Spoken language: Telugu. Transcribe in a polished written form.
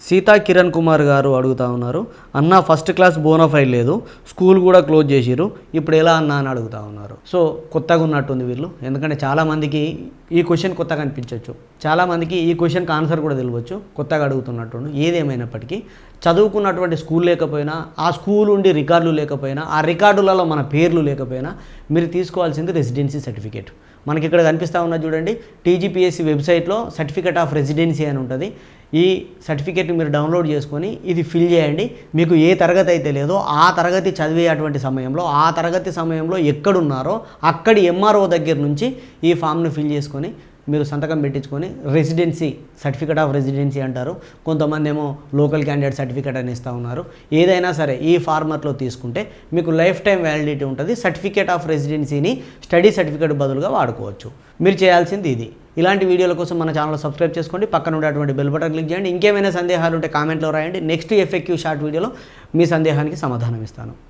సీతా కిరణ్ కుమార్ గారు అడుగుతా ఉన్నారు, అన్న ఫస్ట్ క్లాస్ బోనఫైడ్ లేదు, స్కూల్ కూడా క్లోజ్ చేసిరు, ఇప్పుడు ఎలా అన్న అని అడుగుతా ఉన్నారు. సో కొత్తగా ఉన్నట్టుంది వీళ్ళు, ఎందుకంటే చాలామందికి ఈ క్వశ్చన్ కొత్తగా అనిపించవచ్చు, చాలామందికి ఈ క్వశ్చన్కి ఆన్సర్ కూడా తెలియవచ్చు, కొత్తగా అడుగుతున్నట్టు. ఏదేమైనప్పటికీ చదువుకున్నటువంటి స్కూల్ లేకపోయినా, ఆ స్కూల్ ఉండి రికార్డులు లేకపోయినా, ఆ రికార్డులలో మన పేర్లు లేకపోయినా మీరు తీసుకోవాల్సింది రెసిడెన్సీ సర్టిఫికేట్. మనకి ఇక్కడ కనిపిస్తూ ఉన్నది చూడండి, టీజీపీఎస్సీ వెబ్సైట్లో సర్టిఫికేట్ ఆఫ్ రెసిడెన్సీ అని ఉంటుంది. ఈ సర్టిఫికేట్ని మీరు డౌన్లోడ్ చేసుకొని ఇది ఫిల్ చేయండి. మీకు ఏ తరగతి అయితే లేదో ఆ తరగతి చదివేటువంటి సమయంలో, ఆ తరగతి సమయంలో ఎక్కడున్నారో అక్కడి ఎంఆర్ఓ దగ్గర నుంచి ఈ ఫామ్ను ఫిల్ చేసుకొని మీరు సంతకం పెట్టించుకొని రెసిడెన్సీ సర్టిఫికేట్ ఆఫ్ రెసిడెన్సీ అంటారు, కొంతమంది ఏమో లోకల్ క్యాండిడేట్ సర్టిఫికేట్ అని ఇస్తూ ఉన్నారు. ఏదైనా సరే ఈ ఫార్మాట్లో తీసుకుంటే మీకు లైఫ్ టైం వ్యాలిడిటీ ఉంటుంది. సర్టిఫికేట్ ఆఫ్ రెసిడెన్సీని స్టడీ సర్టిఫికేట్ బదులుగా వాడుకోవచ్చు. మీరు చేయాల్సింది ఇది. ఇలాంటి వీడియోల కోసం మన ఛానల్ సబ్స్క్రైబ్ చేసుకోండి, పక్కన ఉండేటువంటి బెల్ బటన్ క్లిక్ చేయండి. ఇంకేమైనా సందేహాలు ఉంటే కామెంట్లో రాయండి. నెక్స్ట్ FAQ షార్ట్ వీడియోలో మీ సందేహానికి సమాధానం ఇస్తాను.